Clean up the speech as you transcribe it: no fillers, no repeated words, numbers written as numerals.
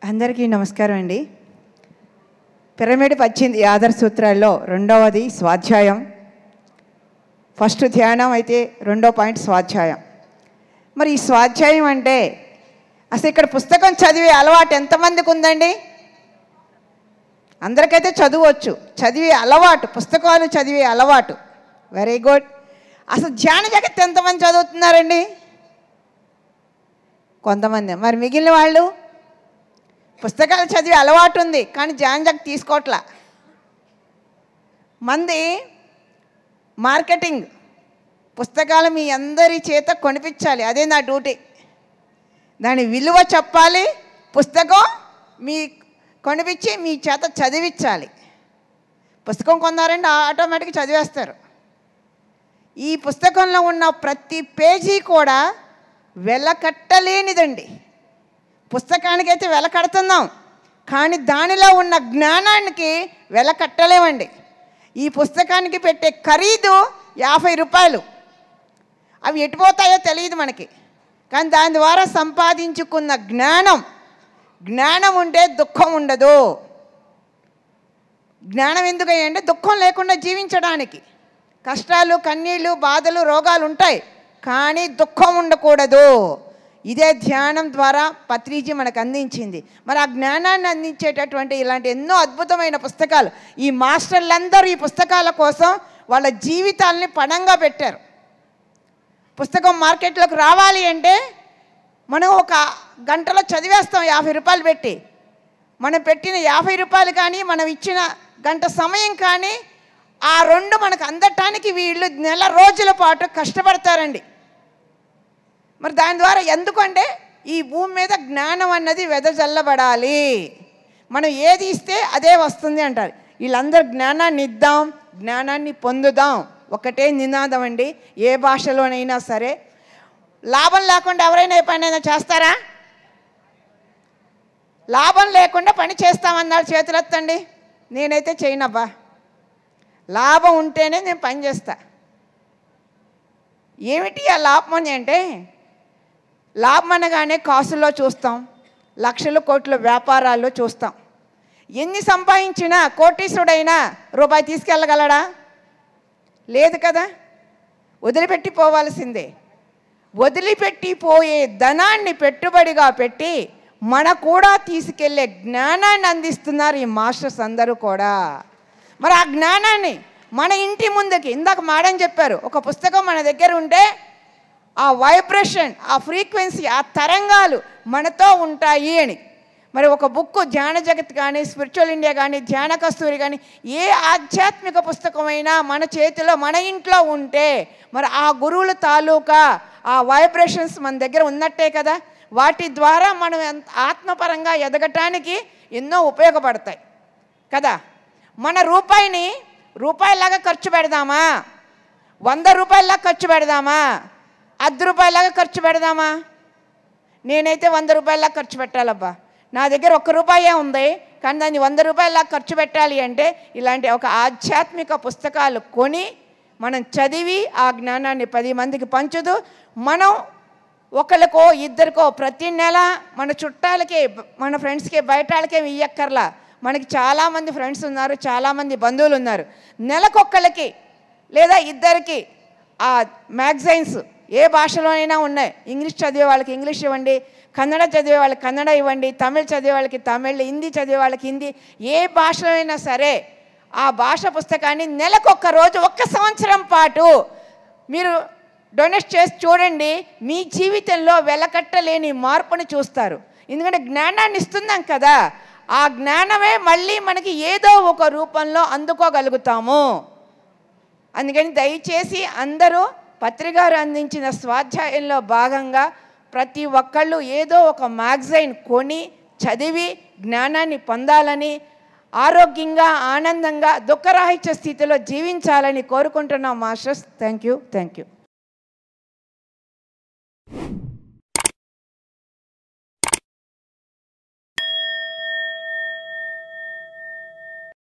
అందరికీ నమస్కారం అండి. పిరమిడ్ 18 ఆదర్శ సూత్రాల్లో రెండవది స్వాధ్యాయం. ఫస్ట్ ధ్యానం అయితే రెండో పాయింట్ స్వాధ్యాయం. మరి ఈ స్వాధ్యాయం అంటే అసలు ఇక్కడ పుస్తకం చదివే అలవాటు ఎంతమందికి ఉందండి? అందరికైతే చదవచ్చు, చదివే అలవాటు, పుస్తకాలు చదివే అలవాటు. Very good. అసలు ధ్యాన జగత్ ఎంతమంది చదువుతున్నారండి? కొంతమంది. మరి మిగిలిన వాళ్ళు పుస్తకాలు చదివే అలవాటు ఉంది కానీ ధ్యాన జగత్ తీసుకోవట్లా. మంది మార్కెటింగ్, పుస్తకాలు మీ అందరి చేత కొనిపించాలి, అదే నా డ్యూటీ. దాని విలువ చెప్పాలి, పుస్తకం మీ కొనిపించి మీ చేత చదివించాలి. పుస్తకం కొన్నారండి ఆటోమేటిక్గా చదివేస్తారు. ఈ పుస్తకంలో ఉన్న ప్రతి పేజీ కూడా వెలకట్టలేనిదండి. పుస్తకానికైతే వెల కడుతున్నాం కానీ దానిలో ఉన్న జ్ఞానానికి వెల కట్టలేమండి. ఈ పుస్తకానికి పెట్టే ఖరీదు 50 రూపాయలు. అవి ఎటుపోతాయో తెలియదు మనకి, కానీ దాని ద్వారా సంపాదించుకున్న జ్ఞానం ఉంటే దుఃఖం ఉండదు. జ్ఞానం ఎందుకంటే దుఃఖం లేకుండా జీవించడానికి. కష్టాలు, కన్నీళ్ళు, బాధలు, రోగాలు ఉంటాయి కానీ దుఃఖం ఉండకూడదు. ఇదే ధ్యానం ద్వారా పత్రిజీ మనకు అందించింది. మరి ఆ జ్ఞానాన్ని అందించేటటువంటి ఇలాంటి ఎన్నో అద్భుతమైన పుస్తకాలు, ఈ మాస్టర్లందరూ ఈ పుస్తకాల కోసం వాళ్ళ జీవితాలని పణంగా పెట్టారు. పుస్తకం మార్కెట్లోకి రావాలి అంటే మనం ఒక గంటలో చదివేస్తాం 50 రూపాయలు పెట్టి. మనం పెట్టిన 50 రూపాయలు కానీ మనం ఇచ్చిన గంట సమయం కానీ ఆ రెండు మనకు అందటానికి వీళ్ళు నెల రోజుల పాటు కష్టపడతారండి. మరి దాని ద్వారా ఎందుకంటే ఈ భూమి మీద జ్ఞానం అన్నది వెదజల్లబడాలి. మనం ఏది ఇస్తే అదే వస్తుంది అంటారు. వీళ్ళందరూ జ్ఞానాన్ని ఇద్దాం, జ్ఞానాన్ని పొందుదాం, ఒకటే నినాదం అండి. ఏ భాషలోనైనా సరే లాభం లేకుండా ఎవరైనా ఏ పని అయినా చేస్తారా? లాభం లేకుండా పని చేస్తామన్నారు చేతులెత్తండి. నేనైతే చేయనబ్బా. లాభం ఉంటేనే నేను పని చేస్తా. ఏమిటి ఆ లాభం అంటే, లాభం అనగానే కాసుల్లో చూస్తాం, లక్షలు కోట్ల వ్యాపారాల్లో చూస్తాం. ఎన్ని సంపాదించినా కోటీశ్వరుడైనా రూపాయి తీసుకెళ్ళగలడా? లేదు కదా. వదిలిపెట్టి పోవాల్సిందే. వదిలిపెట్టిపోయే ధనాన్ని పెట్టుబడిగా పెట్టి మన కూడా తీసుకెళ్లే జ్ఞానాన్ని అందిస్తున్నారు ఈ మాస్టర్స్ అందరూ కూడా. మరి ఆ జ్ఞానాన్ని మన ఇంటి ముందుకి, ఇందాక మేడం చెప్పారు, ఒక పుస్తకం మన దగ్గర ఉంటే ఆ వైబ్రేషన్, ఆ ఫ్రీక్వెన్సీ, ఆ తరంగాలు మనతో ఉంటాయి అని. మరి ఒక బుక్ ధ్యాన జగత్ కానీ, స్పిరిచువల్ ఇండియా కానీ, ధ్యాన కస్తూరి కానీ, ఏ ఆధ్యాత్మిక పుస్తకమైనా మన చేతిలో మన ఇంట్లో ఉంటే మరి ఆ గురువుల తాలూకా ఆ వైబ్రేషన్స్ మన దగ్గర ఉన్నట్టే కదా. వాటి ద్వారా మనం ఆత్మపరంగా ఎదగటానికి ఎన్నో ఉపయోగపడతాయి కదా. మన రూపాయిని రూపాయలాగా ఖర్చు పెడదామా? 100 రూపాయలాగా ఖర్చు పెడదామా? 10 రూపాయలాగా ఖర్చు పెడదామా? నేనైతే 100 రూపాయలాగా ఖర్చు పెట్టాలబ్బా. నా దగ్గర 1 రూపాయే ఉంది కానీ దాన్ని 100 రూపాయలాగా ఖర్చు పెట్టాలి అంటే ఇలాంటి ఒక ఆధ్యాత్మిక పుస్తకాలు కొని మనం చదివి ఆ జ్ఞానాన్ని 10 మందికి పంచుదు. మనం ఒకరికో ఇద్దరికో ప్రతి నెల మన చుట్టాలకే, మన ఫ్రెండ్స్కే, బయట వాళ్ళకే ఇయ్యక్కర్లా. మనకి చాలామంది ఫ్రెండ్స్ ఉన్నారు, చాలామంది బంధువులు ఉన్నారు. నెలకొక్కళ్ళకి లేదా ఇద్దరికి ఆ మ్యాగజైన్స్ ఏ భాషలోనైనా ఉన్నాయి. ఇంగ్లీష్ చదివే వాళ్ళకి ఇంగ్లీష్ ఇవ్వండి, కన్నడ చదివే వాళ్ళకి కన్నడ ఇవ్వండి, తమిళ్ చదివే వాళ్ళకి తమిళ్, హిందీ చదివే వాళ్ళకి హిందీ, ఏ భాషలో అయినా సరే ఆ భాష పుస్తకాన్ని నెలకొక్క రోజు 1 సంవత్సరం పాటు మీరు డొనేట్ చేసి చూడండి. మీ జీవితంలో వెలకట్టలేని మార్పుని చూస్తారు. ఎందుకంటే జ్ఞానాన్ని ఇస్తున్నాం కదా, ఆ జ్ఞానమే మళ్ళీ మనకి ఏదో ఒక రూపంలో అందుకోగలుగుతాము. అందుకని దయచేసి అందరూ పత్రిగారు అందించిన స్వాధ్యాయంలో భాగంగా ప్రతి ఒక్కళ్ళు ఏదో ఒక మ్యాగజైన్ కొని చదివి జ్ఞానాన్ని పొందాలని, ఆరోగ్యంగా, ఆనందంగా, దుఃఖరాహిత్య స్థితిలో జీవించాలని కోరుకుంటున్నాం మాస్టర్స్. Thank you.